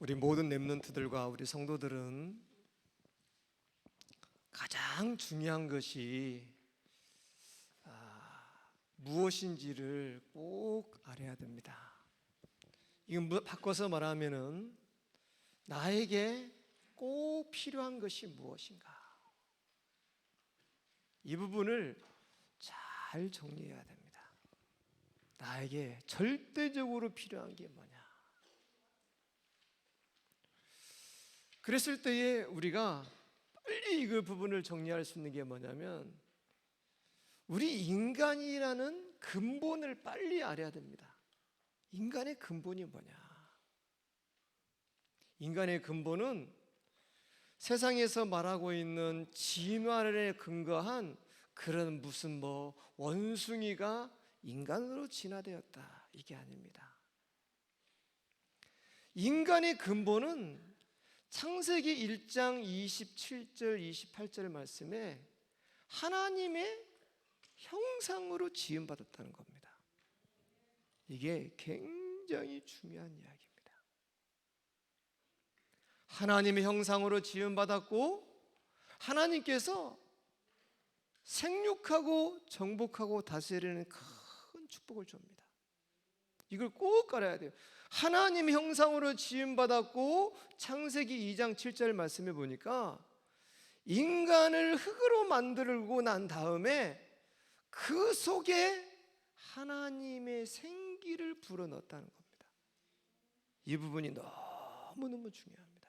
우리 모든 렘넌트들과 우리 성도들은 가장 중요한 것이 무엇인지를 꼭 알아야 됩니다. 이건 바꿔서 말하면은 나에게 꼭 필요한 것이 무엇인가, 이 부분을 잘 정리해야 됩니다. 나에게 절대적으로 필요한 게 뭐냐. 그랬을 때에 우리가 빨리 그 부분을 정리할 수 있는 게 뭐냐면, 우리 인간이라는 근본을 빨리 알아야 됩니다. 인간의 근본이 뭐냐? 인간의 근본은 세상에서 말하고 있는 진화론에 근거한 그런 무슨 원숭이가 인간으로 진화되었다, 이게 아닙니다. 인간의 근본은 창세기 1장 27절 28절 말씀에 하나님의 형상으로 지음받았다는 겁니다. 이게 굉장히 중요한 이야기입니다. 하나님의 형상으로 지음받았고, 하나님께서 생육하고 정복하고 다스리는 큰 축복을 줍니다. 이걸 꼭 알아야 돼요. 하나님의 형상으로 지음받았고, 창세기 2장 7절 말씀에 보니까 인간을 흙으로 만들고 난 다음에 그 속에 하나님의 생기를 불어넣었다는 겁니다. 이 부분이 너무너무 중요합니다.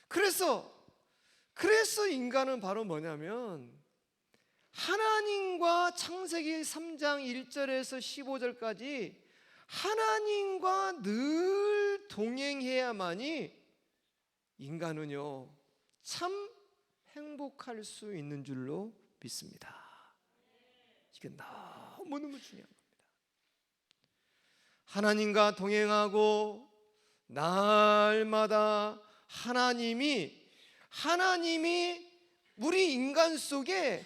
그래서 인간은 바로 뭐냐면, 하나님과 창세기 3장 1절에서 15절까지 하나님과 늘 동행해야만이 인간은요 참 행복할 수 있는 줄로 믿습니다. 이게 너무너무 중요한 겁니다. 하나님과 동행하고 날마다 하나님이 우리 인간 속에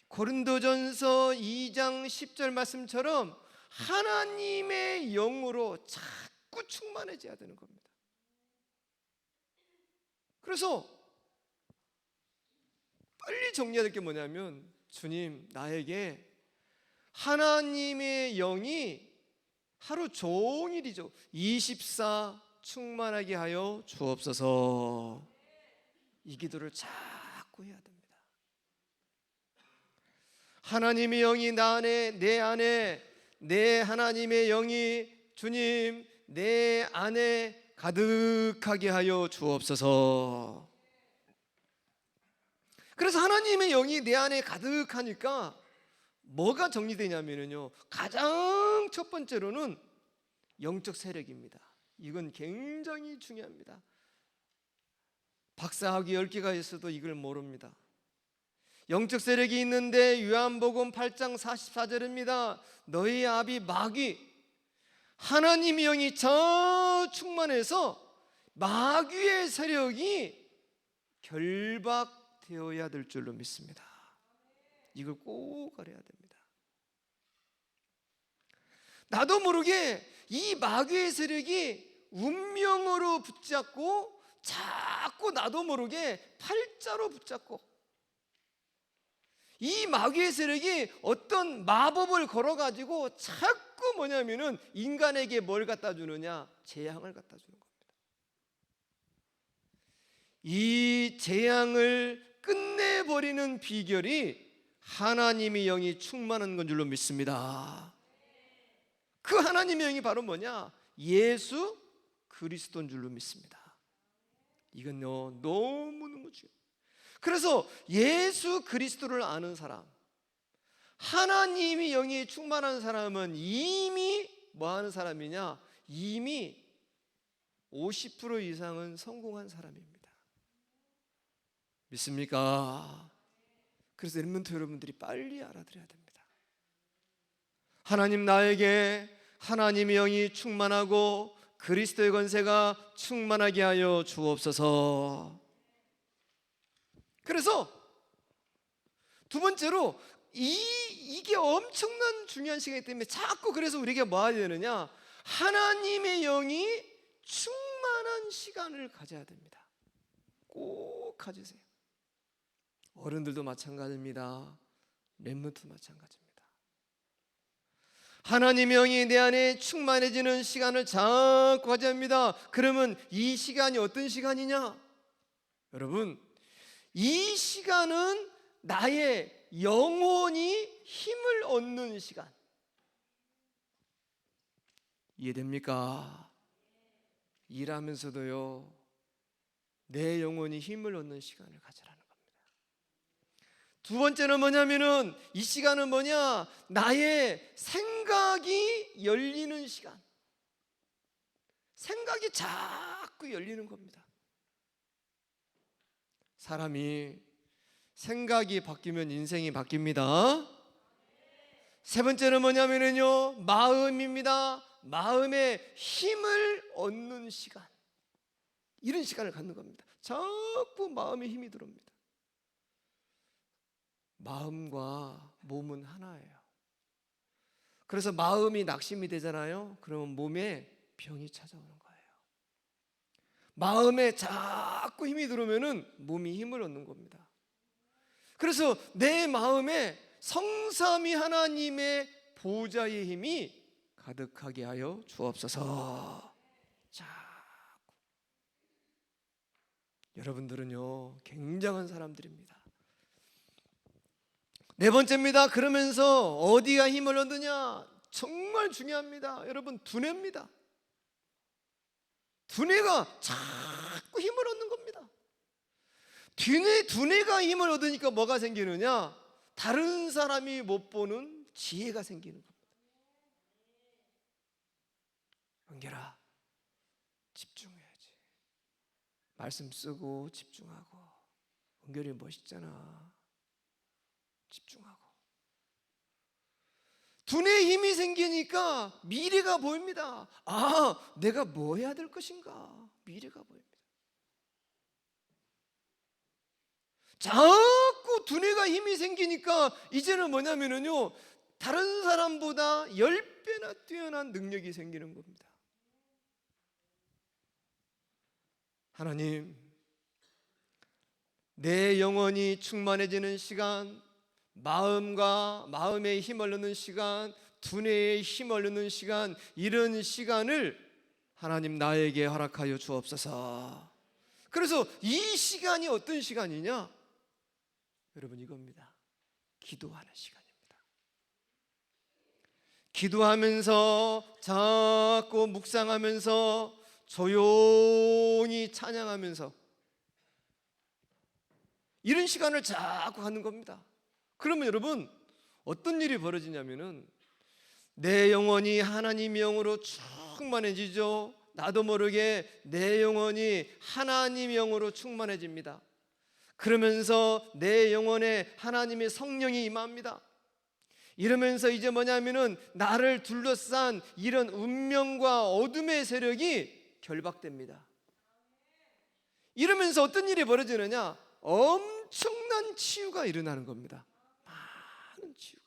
고린도전서 2장 10절 말씀처럼 하나님의 영으로 자꾸 충만해져야 되는 겁니다. 그래서 빨리 정리해야 될 게 뭐냐면, 주님, 나에게 하나님의 영이 하루 종일이죠 24 충만하게 하여 주옵소서. 이 기도를 자꾸 해야 됩니다. 하나님의 영이 내 안에 내 하나님의 영이 주님 내 안에 가득하게 하여 주옵소서. 그래서 하나님의 영이 내 안에 가득하니까 뭐가 정리되냐면요, 가장 첫 번째로는 영적 세력입니다. 이건 굉장히 중요합니다. 박사학위 10개가 있어도 이걸 모릅니다. 영적 세력이 있는데 요한복음 8장 44절입니다. 너희 아비 마귀, 하나님의 영이 저 충만해서 마귀의 세력이 결박되어야 될 줄로 믿습니다. 이걸 꼭 알아야 됩니다. 나도 모르게 이 마귀의 세력이 운명으로 붙잡고, 자꾸 나도 모르게 팔자로 붙잡고, 이 마귀의 세력이 어떤 마법을 걸어가지고 자꾸 뭐냐면은 인간에게 뭘 갖다 주느냐, 재앙을 갖다 주는 겁니다. 이 재앙을 끝내버리는 비결이 하나님의 영이 충만한 건 줄로 믿습니다. 그 하나님의 영이 바로 뭐냐? 예수 그리스도인 줄로 믿습니다. 이건 너무너무 중요해요. 그래서 예수 그리스도를 아는 사람, 하나님의 영이 충만한 사람은 이미 뭐 하는 사람이냐? 이미 50% 이상은 성공한 사람입니다. 믿습니까? 그래서 렘넌트 여러분들이 빨리 알아들어야 됩니다. 하나님, 나에게 하나님의 영이 충만하고 그리스도의 권세가 충만하게 하여 주옵소서. 그래서 두 번째로 이게 엄청난 중요한 시간이기 때문에 자꾸 그래서 우리에게 뭐 해야 되느냐? 하나님의 영이 충만한 시간을 가져야 됩니다. 꼭 가지세요. 어른들도 마찬가지입니다. 렘넌트 마찬가지입니다. 하나님의 영이 내 안에 충만해지는 시간을 자꾸 가져야 합니다. 그러면 이 시간이 어떤 시간이냐? 여러분, 이 시간은 나의 영혼이 힘을 얻는 시간. 이해됩니까? 일하면서도요, 내 영혼이 힘을 얻는 시간을 가지라는 겁니다. 두 번째는 뭐냐면은, 이 시간은 뭐냐? 나의 생각이 열리는 시간. 생각이 자꾸 열리는 겁니다. 사람이 생각이 바뀌면 인생이 바뀝니다. 세 번째는 뭐냐면요, 마음입니다. 마음의 힘을 얻는 시간. 이런 시간을 갖는 겁니다. 자꾸 마음에 힘이 들어옵니다. 마음과 몸은 하나예요. 그래서 마음이 낙심이 되잖아요. 그러면 몸에 병이 찾아오는 거예요. 마음에 자꾸 힘이 들어오면 몸이 힘을 얻는 겁니다. 그래서 내 마음에 성삼위 하나님의 보좌의 힘이 가득하게 하여 주옵소서. 자꾸. 여러분들은요, 굉장한 사람들입니다. 네 번째입니다. 그러면서 어디가 힘을 얻느냐? 정말 중요합니다. 여러분, 두뇌입니다. 두뇌가 자꾸 힘을 얻는 겁니다. 두뇌가 힘을 얻으니까 뭐가 생기느냐? 다른 사람이 못 보는 지혜가 생기는 겁니다. 은결아, 집중해야지. 말씀 쓰고 집중하고. 은결이 멋있잖아. 집중하고. 두뇌에 힘이 생기니까 미래가 보입니다. 아, 내가 뭐 해야 될 것인가? 미래가 보입니다. 자꾸 두뇌가 힘이 생기니까 이제는 뭐냐면요, 다른 사람보다 10배나 뛰어난 능력이 생기는 겁니다. 하나님, 내 영혼이 충만해지는 시간, 마음의 힘을 얻는 시간, 두뇌의 힘을 얻는 시간, 이런 시간을 하나님 나에게 허락하여 주옵소서. 그래서 이 시간이 어떤 시간이냐? 여러분, 이겁니다. 기도하는 시간입니다. 기도하면서 자꾸 묵상하면서 조용히 찬양하면서 이런 시간을 자꾸 갖는 겁니다. 그러면 여러분, 어떤 일이 벌어지냐면은 내 영혼이 하나님의 영으로 충만해지죠. 나도 모르게 내 영혼이 하나님의 영으로 충만해집니다. 그러면서 내 영혼에 하나님의 성령이 임합니다. 이러면서 이제 뭐냐면은 나를 둘러싼 이런 운명과 어둠의 세력이 결박됩니다. 이러면서 어떤 일이 벌어지느냐? 엄청난 치유가 일어나는 겁니다. 많은 치유가.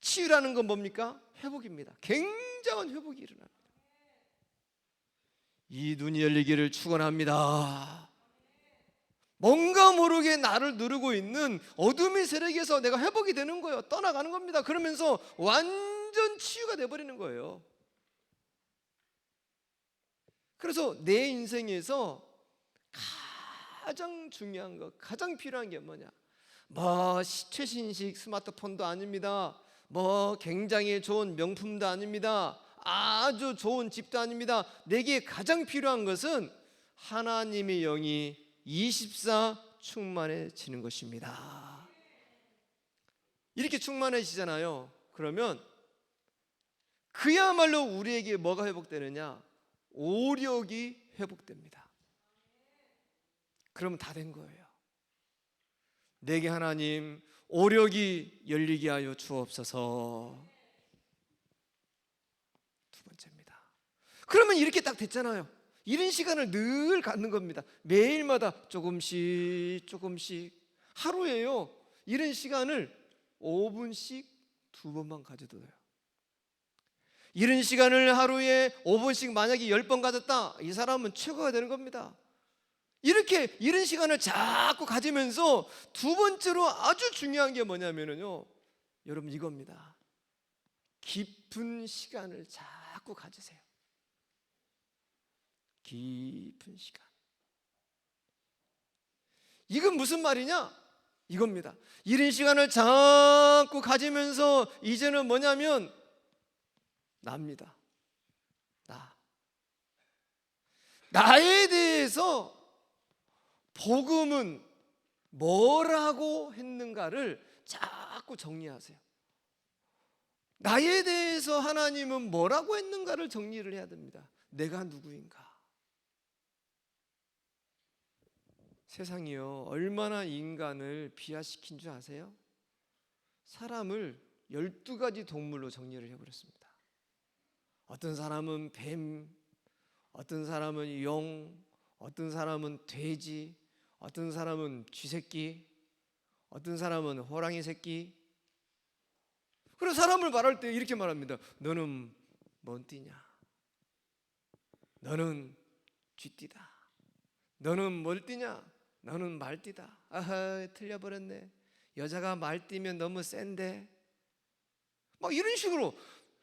치유라는 건 뭡니까? 회복입니다. 굉장한 회복이 일어납니다. 이 눈이 열리기를 축원합니다. 뭔가 모르게 나를 누르고 있는 어둠의 세력에서 내가 회복이 되는 거예요. 떠나가는 겁니다. 그러면서 완전 치유가 돼버리는 거예요. 그래서 내 인생에서 가장 중요한 거, 가장 필요한 게 뭐냐? 뭐 최신식 스마트폰도 아닙니다. 뭐 굉장히 좋은 명품도 아닙니다. 아주 좋은 집도 아닙니다. 내게 가장 필요한 것은 하나님의 영이 24 충만해지는 것입니다. 이렇게 충만해지잖아요. 그러면 그야말로 우리에게 뭐가 회복되느냐? 오력이 회복됩니다. 그러면 다 된 거예요. 내게 하나님 오력이 열리게 하여 주옵소서. 두 번째입니다. 그러면 이렇게 딱 됐잖아요. 이런 시간을 늘 갖는 겁니다. 매일마다 조금씩 하루에요. 이런 시간을 5분씩 2번만 가져도 돼요. 이른 시간을 하루에 5분씩 만약에 10번 가졌다, 이 사람은 최고가 되는 겁니다. 이렇게 이른 시간을 자꾸 가지면서 두 번째로 아주 중요한 게 뭐냐면요, 여러분 이겁니다. 깊은 시간을 자꾸 가지세요. 깊은 시간. 이건 무슨 말이냐? 이겁니다. 이른 시간을 자꾸 가지면서 이제는 뭐냐면 나입니다. 나에 대해서 복음은 뭐라고 했는가를 자꾸 정리하세요. 나에 대해서 하나님은 뭐라고 했는가를 정리를 해야 됩니다. 내가 누구인가? 세상이요, 얼마나 인간을 비하시킨 줄 아세요? 사람을 12가지 동물로 정리를 해버렸습니다. 어떤 사람은 뱀, 어떤 사람은 용, 어떤 사람은 돼지, 어떤 사람은 쥐새끼, 어떤 사람은 호랑이 새끼. 그래서 사람을 말할 때 이렇게 말합니다. 너는 뭔 띠냐? 너는 쥐띠다. 너는 뭘 띠냐? 너는 말띠다. 아하, 틀려버렸네. 여자가 말띠면 너무 센데. 막 이런 식으로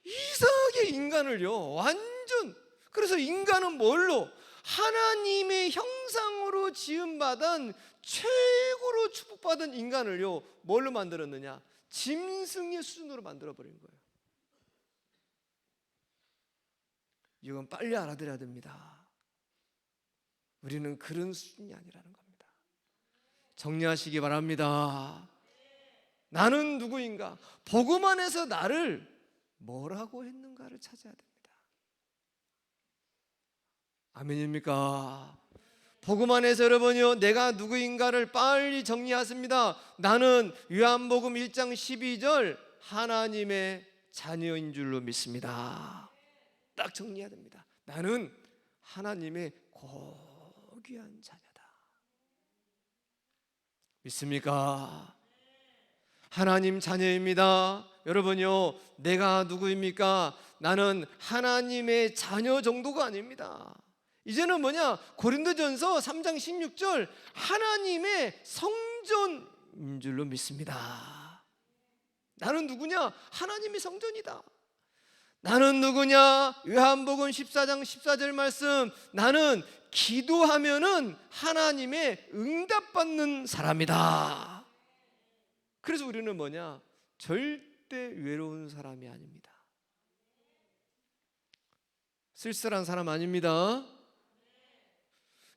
이상하게 인간을요, 완전. 그래서 인간은 뭘로? 하나님의 형상으로 지음받은 최고로 축복받은 인간을요, 뭘로 만들었느냐? 짐승의 수준으로 만들어버린 거예요. 이건 빨리 알아들어야 됩니다. 우리는 그런 수준이 아니라는 겁니다. 정리하시기 바랍니다. 나는 누구인가? 복음 안에서 나를 뭐라고 했는가를 찾아야 됩니다. 아멘입니까? 복음 안에서 여러분이요, 내가 누구인가를 빨리 정리하십니다. 나는 요한복음 1장 12절 하나님의 자녀인 줄로 믿습니다. 딱 정리해야 됩니다. 나는 하나님의 고귀한 자녀다. 믿습니까? 하나님 자녀입니다. 여러분요, 내가 누구입니까? 나는 하나님의 자녀 정도가 아닙니다. 이제는 뭐냐? 고린도전서 3장 16절 하나님의 성전인 줄로 믿습니다. 나는 누구냐? 하나님의 성전이다. 나는 누구냐? 요한복음 14장 14절 말씀, 나는 기도하면은 하나님의 응답받는 사람이다. 그래서 우리는 뭐냐? 절대 외로운 사람이 아닙니다. 쓸쓸한 사람 아닙니다.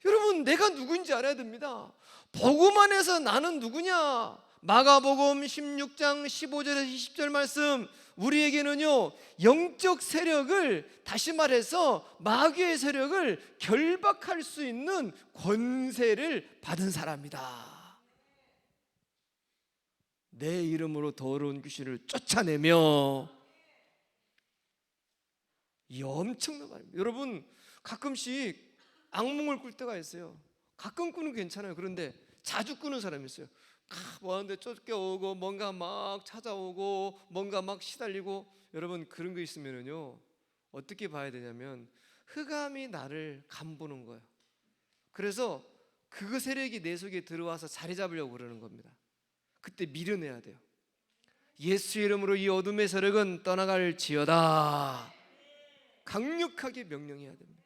여러분, 내가 누구인지 알아야 됩니다. 복음 안에서 나는 누구냐? 마가복음 16장 15절에서 20절 말씀, 우리에게는요, 영적 세력을, 다시 말해서 마귀의 세력을 결박할 수 있는 권세를 받은 사람이다. 내 이름으로 더러운 귀신을 쫓아내며, 이 엄청난 말입니다. 여러분, 가끔씩 악몽을 꿀 때가 있어요. 가끔 꾸는 괜찮아요. 그런데 자주 꾸는 사람이 있어요. 뭐 하는데 쫓겨오고 뭔가 막 찾아오고 뭔가 막 시달리고. 여러분, 그런 거 있으면요, 어떻게 봐야 되냐면 흑암이 나를 간보는 거예요. 그래서 그 세력이 내 속에 들어와서 자리 잡으려고 그러는 겁니다. 그때 밀어내야 돼요. 예수 이름으로 이 어둠의 세력은 떠나갈지어다. 강력하게 명령해야 됩니다.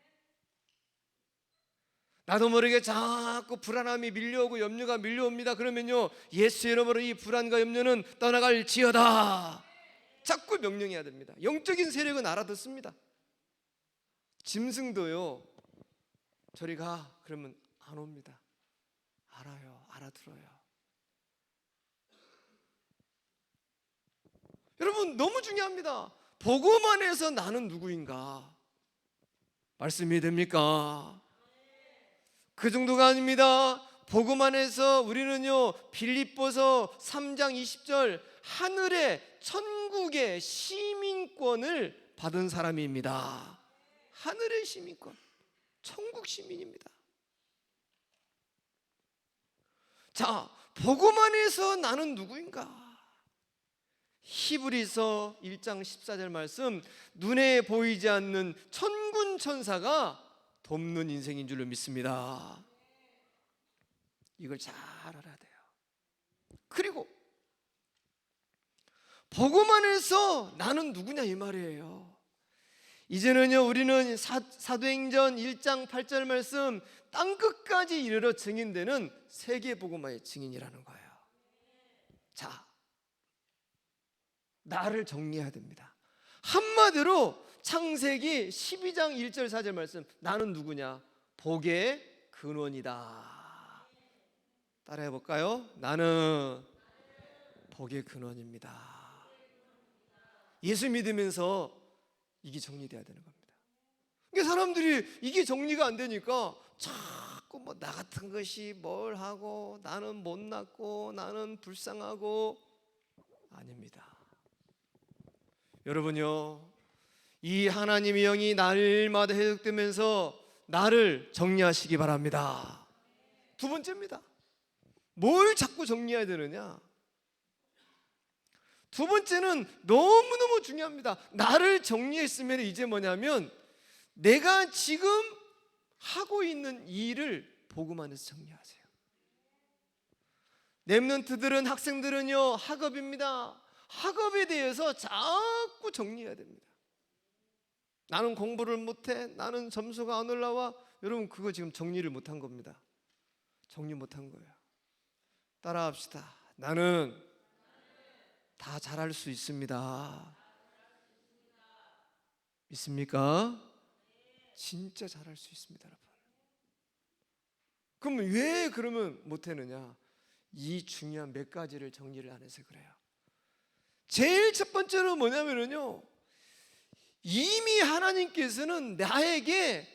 나도 모르게 자꾸 불안함이 밀려오고 염려가 밀려옵니다. 그러면요, 예수 이름으로 이 불안과 염려는 떠나갈지어다. 자꾸 명령해야 됩니다. 영적인 세력은 알아듣습니다. 짐승도요, 저리 가 그러면 안 옵니다. 알아요. 알아들어요. 여러분, 너무 중요합니다. 복음 안에서 나는 누구인가? 말씀이 됩니까? 그 정도가 아닙니다. 복음 안에서 우리는요, 빌립보서 3장 20절 하늘의 천국의 시민권을 받은 사람입니다. 하늘의 시민권, 천국 시민입니다. 자, 복음 안에서 나는 누구인가? 히브리서 1장 14절 말씀, 눈에 보이지 않는 천군 천사가 돕는 인생인 줄로 믿습니다. 이걸 잘 알아야 돼요. 그리고 보고만 해서 나는 누구냐 이 말이에요. 이제는요, 우리는 사도행전 1장 8절 말씀, 땅끝까지 이르러 증인되는 세계복음화의 증인이라는 거예요. 자, 나를 정리해야 됩니다. 한마디로 창세기 12장 1절 4절 말씀, 나는 누구냐? 복의 근원이다. 따라해 볼까요? 나는 복의 근원입니다. 예수 믿으면서 이게 정리돼야 되는 겁니다. 그러니까 사람들이 이게 정리가 안 되니까 자꾸 뭐 나 같은 것이 뭘 하고, 나는 못났고, 나는 불쌍하고. 아닙니다. 여러분요, 이 하나님의 영이 날마다 해석되면서 나를 정리하시기 바랍니다. 두 번째입니다. 뭘 자꾸 정리해야 되느냐? 두 번째는 너무너무 중요합니다. 나를 정리했으면 이제 뭐냐면 내가 지금 하고 있는 일을 복음 안에서 정리하세요. 렘넌트들은, 학생들은요, 학업입니다. 학업에 대해서 자꾸 정리해야 됩니다. 나는 공부를 못해, 나는 점수가 안 올라와. 여러분, 그거 지금 정리를 못한 겁니다. 정리 못한 거예요. 따라합시다. 나는 다 잘할 수 있습니다. 믿습니까? 진짜 잘할 수 있습니다, 여러분. 그럼 왜 그러면 못하느냐? 이 중요한 몇 가지를 정리를 안 해서 그래요. 제일 첫 번째로 뭐냐면요, 이미 하나님께서는 나에게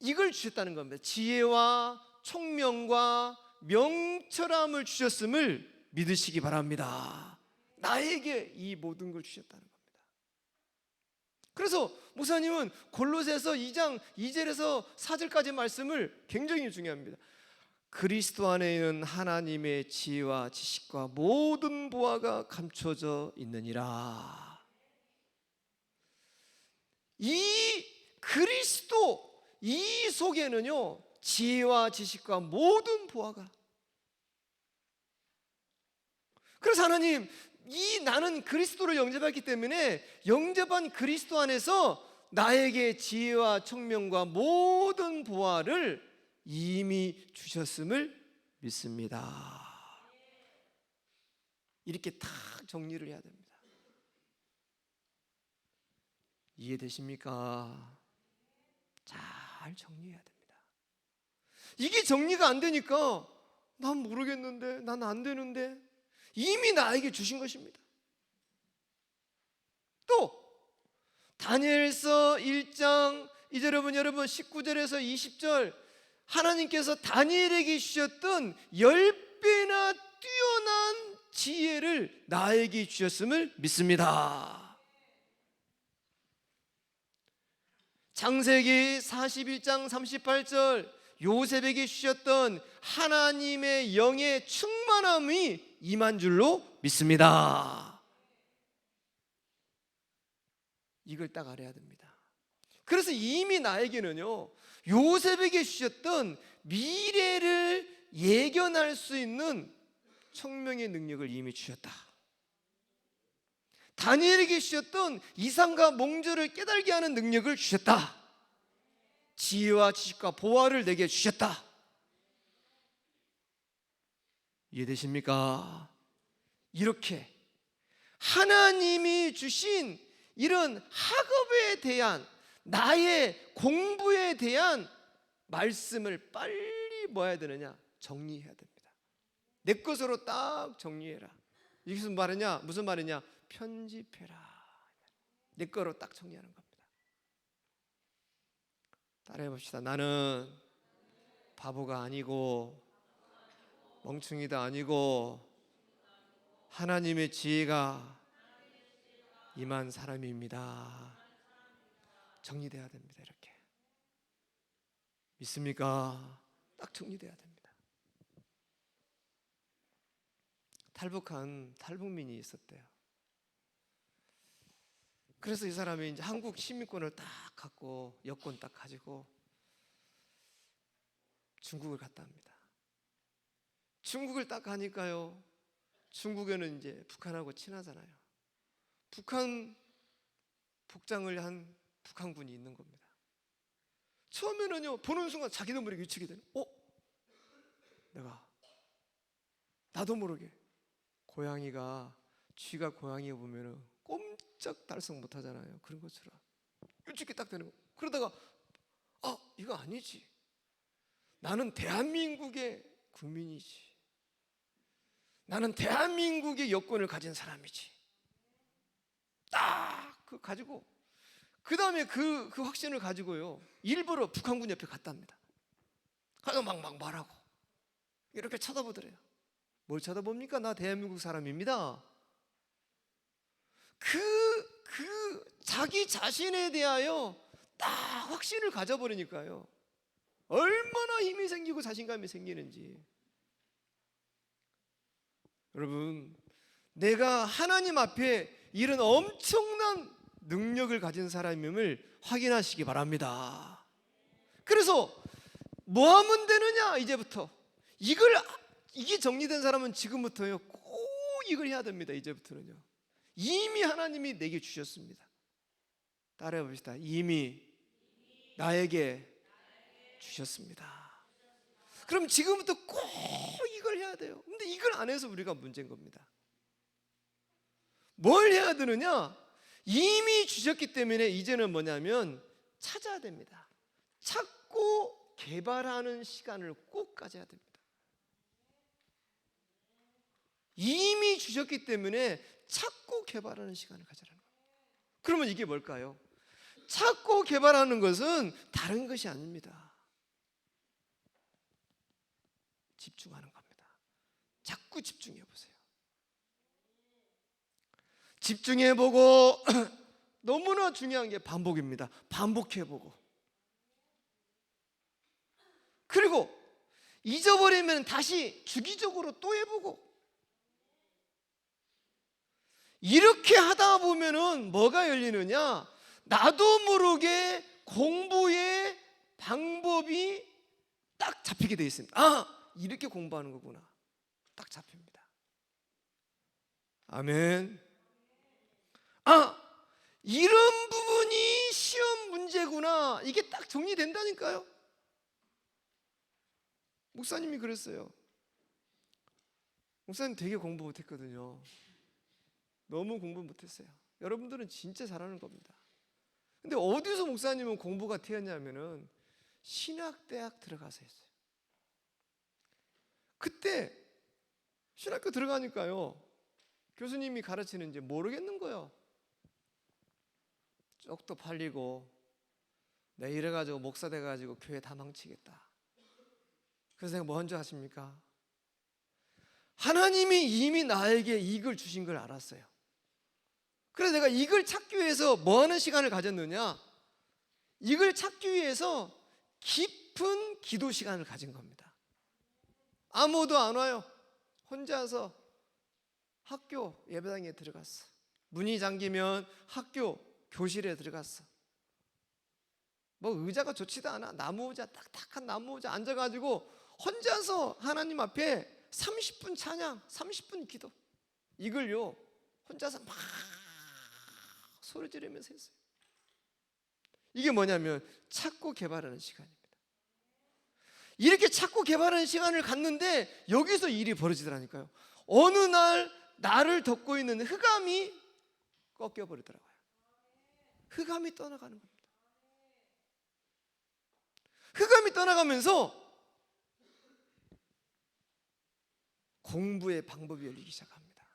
이걸 주셨다는 겁니다. 지혜와 총명과 명철함을 주셨음을 믿으시기 바랍니다. 나에게 이 모든 걸 주셨다는 겁니다. 그래서 목사님은 골로새서 2장 2절에서 4절까지 말씀을 굉장히 중요합니다. 그리스도 안에 있는 하나님의 지혜와 지식과 모든 보화가 감춰져 있느니라. 이 그리스도, 이 속에는요, 지혜와 지식과 모든 보화가. 그래서 하나님, 이 나는 그리스도를 영접했기 때문에 영접한 그리스도 안에서 나에게 지혜와 청명과 모든 보화를 이미 주셨음을 믿습니다. 이렇게 딱 정리를 해야 됩니다. 이해되십니까? 잘 정리해야 됩니다. 이게 정리가 안 되니까 난 모르겠는데, 난 안 되는데, 이미 나에게 주신 것입니다. 또 다니엘서 1장 이제 여러분 19절에서 20절, 하나님께서 다니엘에게 주셨던 10배나 뛰어난 지혜를 나에게 주셨음을 믿습니다. 창세기 41장 38절, 요셉에게 주셨던 하나님의 영의 충만함이 임한 줄로 믿습니다. 이걸 딱 알아야 됩니다. 그래서 이미 나에게는요, 요셉에게 주셨던 미래를 예견할 수 있는 청명의 능력을 이미 주셨다. 다니엘에게 주셨던 이상과 몽조를 깨달게 하는 능력을 주셨다. 지혜와 지식과 보화를 내게 주셨다. 이해되십니까? 이렇게 하나님이 주신 이런 학업에 대한, 나의 공부에 대한 말씀을 빨리 뭐 해야 되느냐? 정리해야 됩니다. 내 것으로 딱 정리해라. 이게 무슨 말이냐? 편집해라. 내 거로 딱 정리하는 겁니다. 따라해 봅시다. 나는 바보가 아니고 멍충이도 아니고 하나님의 지혜가 임한 사람입니다. 정리돼야 됩니다. 이렇게. 믿습니까? 딱 정리돼야 됩니다. 탈북한 탈북민이 있었대요. 그래서 이 사람이 이제 한국 시민권을 딱 갖고 여권 딱 가지고 중국을 갔다 합니다. 중국을 딱 가니까요, 중국에는 이제 북한하고 친하잖아요. 북한 복장을 한 북한군이 있는 겁니다. 처음에는요, 보는 순간 자기도 모르게 위축이 되는, 나도 모르게 고양이가, 쥐가 고양이 보면은 꼼짝 달싹 못 하잖아요. 그런 것처럼 위축이 딱 되는 거. 그러다가 이거 아니지, 나는 대한민국의 국민이지, 나는 대한민국의 여권을 가진 사람이지. 딱 그 가지고, 그 다음에 그 확신을 가지고요, 일부러 북한군 옆에 갔다 합니다. 가서 막 말하고 이렇게 쳐다보더래요. 뭘 쳐다봅니까? 나 대한민국 사람입니다. 자기 자신에 대하여 딱 확신을 가져버리니까요, 얼마나 힘이 생기고 자신감이 생기는지. 여러분, 내가 하나님 앞에 이런 엄청난 능력을 가진 사람임을 확인하시기 바랍니다. 그래서 뭐 하면 되느냐? 이제부터 이게 정리된 사람은 지금부터요, 꼭 이걸 해야 됩니다. 이제부터는요, 이미 하나님이 내게 주셨습니다. 따라해 봅시다. 이미 나에게 주셨습니다. 그럼 지금부터 꼭 이걸 해야 돼요. 근데 이걸 안 해서 우리가 문제인 겁니다. 뭘 해야 되느냐? 이미 주셨기 때문에 이제는 뭐냐면 찾아야 됩니다. 찾고 개발하는 시간을 꼭 가져야 됩니다. 이미 주셨기 때문에 찾고 개발하는 시간을 가져라는 거예요. 그러면 이게 뭘까요? 찾고 개발하는 것은 다른 것이 아닙니다. 집중하는 겁니다. 자꾸 집중해 보세요. 집중해보고 너무나 중요한 게 반복입니다. 반복해보고, 그리고 잊어버리면 다시 주기적으로 또 해보고, 이렇게 하다 보면은 뭐가 열리느냐? 나도 모르게 공부의 방법이 딱 잡히게 되어 있습니다. 이렇게 공부하는 거구나. 딱 잡힙니다. 아멘. 이런 부분이 시험 문제구나. 이게 딱 정리된다니까요. 목사님이 그랬어요. 목사님 되게 공부 못했거든요. 너무 공부 못했어요. 여러분들은 진짜 잘하는 겁니다. 근데 어디서 목사님은 공부가 튀었냐면은 신학대학 들어가서 했어요. 그때 신학교 들어가니까요, 교수님이 가르치는지 모르겠는 거예요. 쪽도 팔리고, 내가 이래가지고 목사 돼가지고 교회 다 망치겠다. 그래서 내가 뭔지 아십니까? 하나님이 이미 나에게 이걸 주신 걸 알았어요. 그래서 내가 이걸 찾기 위해서 뭐 하는 시간을 가졌느냐? 이걸 찾기 위해서 깊은 기도 시간을 가진 겁니다. 아무도 안 와요. 혼자서 학교 예배당에 들어갔어. 문이 잠기면 학교 교실에 들어갔어. 뭐 의자가 좋지도 않아. 나무 의자, 딱딱한 나무 의자 앉아가지고 혼자서 하나님 앞에 30분 찬양, 30분 기도, 이걸요 혼자서 막 소리 지르면서 했어요. 이게 뭐냐면 찾고 개발하는 시간입니다. 이렇게 찾고 개발하는 시간을 갖는데 여기서 일이 벌어지더라니까요. 어느 날 나를 덮고 있는 흑암이 꺾여버리더라고요. 흑암이 떠나가는 겁니다. 흑암이 떠나가면서 공부의 방법이 열리기 시작합니다.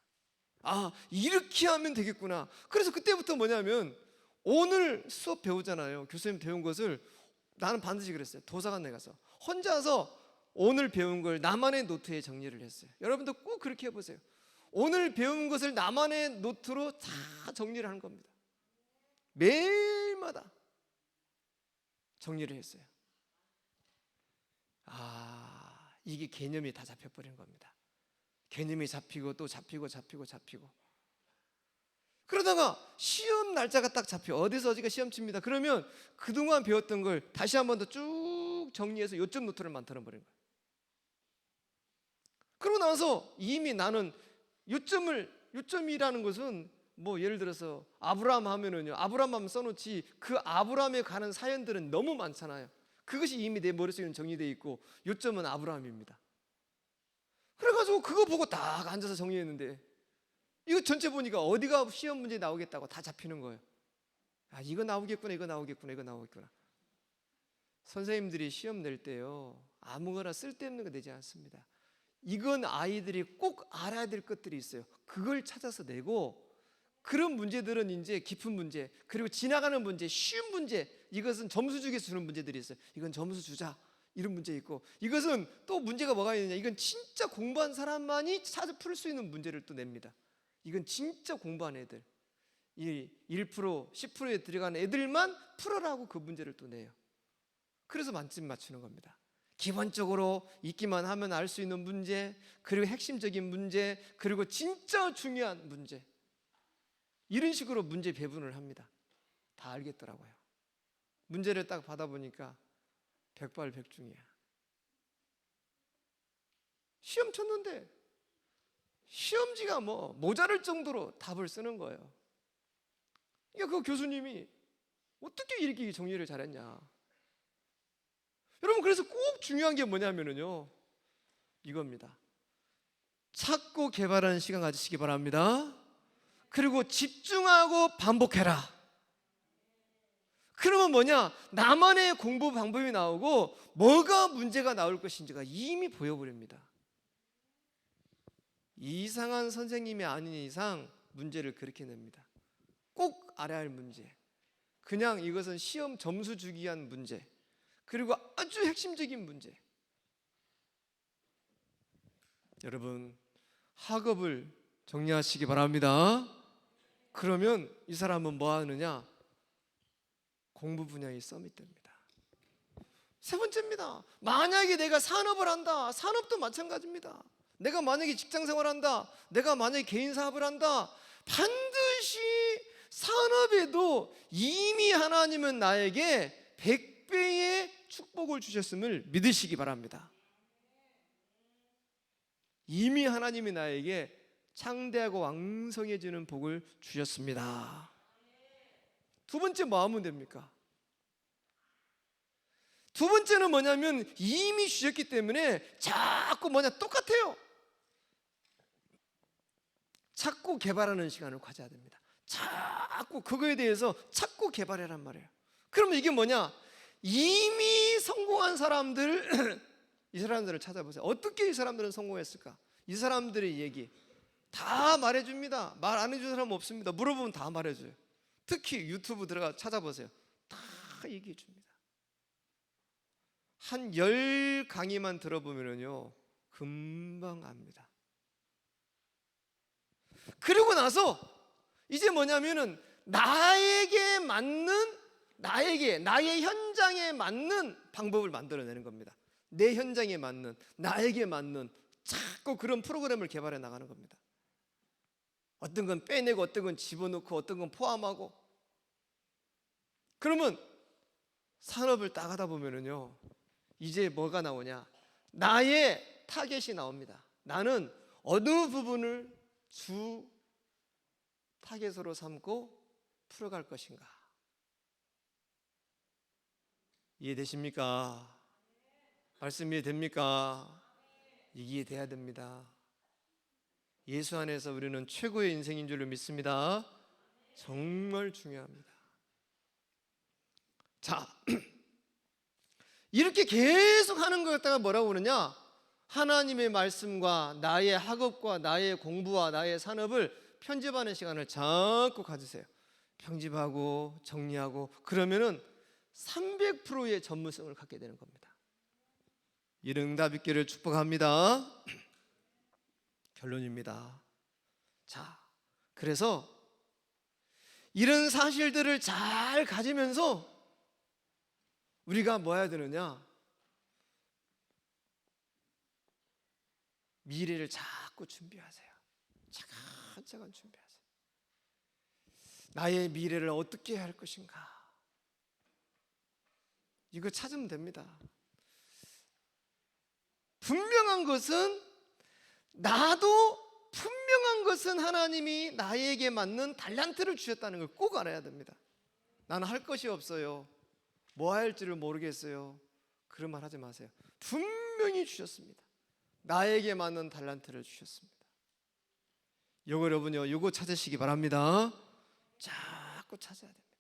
이렇게 하면 되겠구나. 그래서 그때부터 뭐냐면 오늘 수업 배우잖아요. 교수님 배운 것을 나는 반드시 그랬어요. 도서관에 가서 혼자서 오늘 배운 걸 나만의 노트에 정리를 했어요. 여러분도 꼭 그렇게 해보세요. 오늘 배운 것을 나만의 노트로 다 정리를 하는 겁니다. 매일마다 정리를 했어요. 이게 개념이 다 잡혀버린 겁니다. 개념이 잡히고 또 잡히고. 그러다가 시험 날짜가 딱 잡혀. 어디가 시험 칩니다. 그러면 그동안 배웠던 걸 다시 한 번 더 쭉 정리해서 요점 노트를 만들어 버린 거예요. 그러고 나서 이미 나는 요점이라는 것은 뭐 예를 들어서 아브라함 하면은요, 아브라함 하면 써놓지 그 아브라함에 관한 사연들은 너무 많잖아요. 그것이 이미 내 머릿속에는 정리되어 있고 요점은 아브라함입니다. 그래가지고 그거 보고 딱 앉아서 정리했는데 이거 전체 보니까 어디가 시험 문제 나오겠다고 다 잡히는 거예요. 아, 이거 나오겠구나, 이거 나오겠구나, 이거 나오겠구나. 선생님들이 시험 낼 때요, 아무거나 쓸데없는 거 내지 않습니다. 이건 아이들이 꼭 알아야 될 것들이 있어요. 그걸 찾아서 내고, 그런 문제들은 이제 깊은 문제, 그리고 지나가는 문제, 쉬운 문제, 이것은 점수 주기에서 주는 문제들이 있어요. 이건 점수 주자, 이런 문제 있고, 이것은 또 문제가 뭐가 있느냐, 이건 진짜 공부한 사람만이 찾아 풀 수 있는 문제를 또 냅니다. 이건 진짜 공부한 애들, 이 1%, 10%에 들어가는 애들만 풀어라고 그 문제를 또 내요. 그래서 만점 맞추는 겁니다. 기본적으로 읽기만 하면 알 수 있는 문제, 그리고 핵심적인 문제, 그리고 진짜 중요한 문제, 이런 식으로 문제 배분을 합니다. 다 알겠더라고요. 문제를 딱 받아보니까 백발백중이야. 시험 쳤는데 시험지가 뭐 모자랄 정도로 답을 쓰는 거예요. 그러니까 그 교수님이 어떻게 이렇게 정리를 잘했냐. 여러분, 그래서 꼭 중요한 게 뭐냐면요, 이겁니다. 찾고 개발하는 시간 가지시기 바랍니다. 그리고 집중하고 반복해라. 그러면 뭐냐, 나만의 공부 방법이 나오고 뭐가 문제가 나올 것인지가 이미 보여버립니다. 이상한 선생님이 아닌 이상 문제를 그렇게 냅니다. 꼭 알아야 할 문제, 그냥 이것은 시험 점수 주기 위한 문제, 그리고 아주 핵심적인 문제. 여러분, 학업을 정리하시기 바랍니다. 그러면 이 사람은 뭐 하느냐, 공부 분야에 썸이 됩니다. 세 번째입니다. 만약에 내가 산업을 한다, 산업도 마찬가지입니다. 내가 만약에 직장 생활한다, 내가 만약에 개인 사업을 한다, 반드시 산업에도 이미 하나님은 나에게 100배의 축복을 주셨음을 믿으시기 바랍니다. 이미 하나님이 나에게 창대하고 왕성해지는 복을 주셨습니다. 두 번째 뭐 하면 됩니까? 두 번째는 뭐냐면 이미 주셨기 때문에 자꾸 똑같아요. 찾고 개발하는 시간을 가져야 됩니다. 자꾸 그거에 대해서 찾고 개발해란 말이에요. 그러면 이게 뭐냐, 이미 성공한 사람들 이 사람들을 찾아보세요. 어떻게 이 사람들은 성공했을까? 이 사람들의 얘기 다 말해줍니다. 말 안 해주는 사람 없습니다. 물어보면 다 말해줘요. 특히 유튜브 들어가 찾아보세요. 다 얘기해줍니다. 한 10강의만 들어보면요 금방 압니다. 그리고 나서 이제 뭐냐면은 나에게 맞는, 나의 현장에 맞는 방법을 만들어내는 겁니다. 내 현장에 맞는, 나에게 맞는 자꾸 그런 프로그램을 개발해 나가는 겁니다. 어떤 건 빼내고 어떤 건 집어넣고 어떤 건 포함하고. 그러면 산업을 딱 하다 보면은요 이제 뭐가 나오냐, 나의 타겟이 나옵니다. 나는 어느 부분을 주 타겟으로 삼고 풀어갈 것인가. 이해되십니까? 말씀 이해됩니까? 이해돼야 됩니다. 예수 안에서 우리는 최고의 인생인 줄로 믿습니다. 정말 중요합니다. 자, 이렇게 계속 하는 것 갖다가 뭐라고 그러냐, 하나님의 말씀과 나의 학업과 나의 공부와 나의 산업을 편집하는 시간을 자꾸 가지세요. 편집하고 정리하고 그러면은 300%의 전문성을 갖게 되는 겁니다. 이런 응답 있기를 축복합니다. 결론입니다. 자, 그래서 이런 사실들을 잘 가지면서 우리가 뭐 해야 되느냐, 미래를 자꾸 준비하세요. 차근차근 준비하세요. 나의 미래를 어떻게 해야 할 것인가? 이거 찾으면 됩니다. 분명한 것은 하나님이 나에게 맞는 달란트를 주셨다는 걸 꼭 알아야 됩니다. 나는 할 것이 없어요. 뭐 할지를 모르겠어요. 그런 말 하지 마세요. 분명히 주셨습니다. 나에게 맞는 달란트를 주셨습니다. 여러분요, 요거 찾으시기 바랍니다. 자꾸 찾아야 됩니다.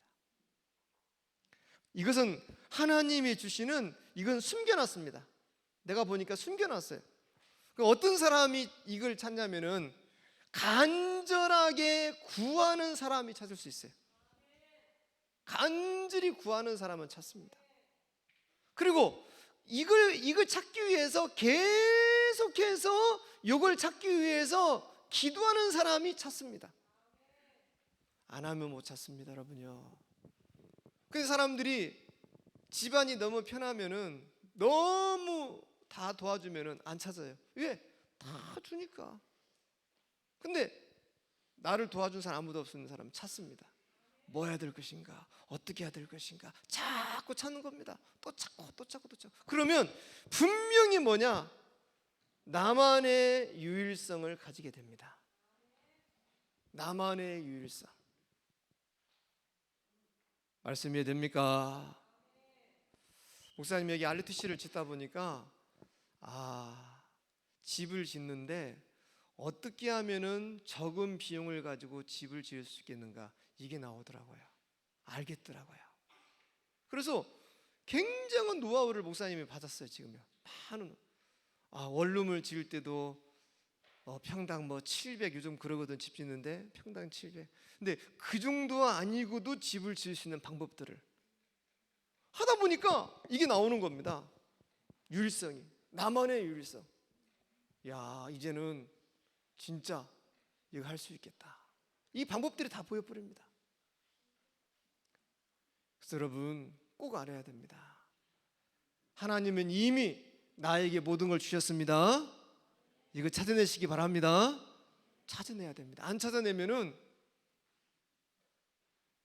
이것은 하나님이 주시는, 이건 숨겨놨습니다. 내가 보니까 숨겨놨어요. 어떤 사람이 이걸 찾냐면은 간절하게 구하는 사람이 찾을 수 있어요. 간절히 구하는 사람은 찾습니다. 그리고 이걸 찾기 위해서 계속해서 이걸 찾기 위해서 기도하는 사람이 찾습니다. 안 하면 못 찾습니다, 여러분요. 그 사람들이 집안이 너무 편하면은, 너무 다 도와주면은 안 찾아요. 왜? 다 주니까. 근데 나를 도와준 사람 아무도 없는 사람 찾습니다. 뭐 해야 될 것인가? 어떻게 해야 될 것인가? 자꾸 찾는 겁니다. 또 찾고 또 찾고 또 찾고. 그러면 분명히 뭐냐? 나만의 유일성을 가지게 됩니다. 나만의 유일성. 말씀 이해됩니까? 목사님, 여기 RTC를 짓다 보니까 집을 짓는데 어떻게 하면은 적은 비용을 가지고 집을 지을 수 있겠는가, 이게 나오더라고요. 알겠더라고요. 그래서 굉장한 노하우를 목사님이 받았어요. 지금요. 많은 원룸을 지을 때도 평당 700 요즘 그러거든. 집 짓는데 평당 700. 근데 그 정도 아니고도 집을 지을 수 있는 방법들을 하다 보니까 이게 나오는 겁니다. 유일성이, 나만의 유일성. 야, 이제는 진짜 이거 할 수 있겠다. 이 방법들이 다 보여버립니다. 그래서 여러분 꼭 알아야 됩니다. 하나님은 이미 나에게 모든 걸 주셨습니다. 이거 찾아내시기 바랍니다. 찾아내야 됩니다. 안 찾아내면은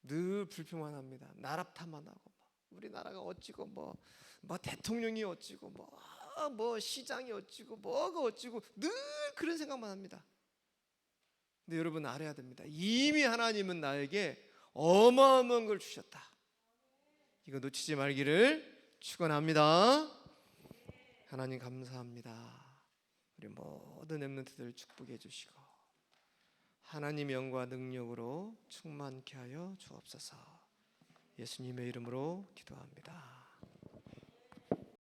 늘 불평만 합니다. 나라 탓만 하고, 우리나라가 어찌고, 뭐 대통령이 어찌고, 뭐 시장이 어찌고, 뭐가 어찌고, 늘 그런 생각만 합니다. 근데 여러분 알아야 됩니다. 이미 하나님은 나에게 어마어마한 걸 주셨다. 이거 놓치지 말기를 축원합니다. 하나님 감사합니다. 우리 모든 렘넌트들 축복해 주시고 하나님의 영과 능력으로 충만케 하여 주옵소서. 예수님의 이름으로 기도합니다.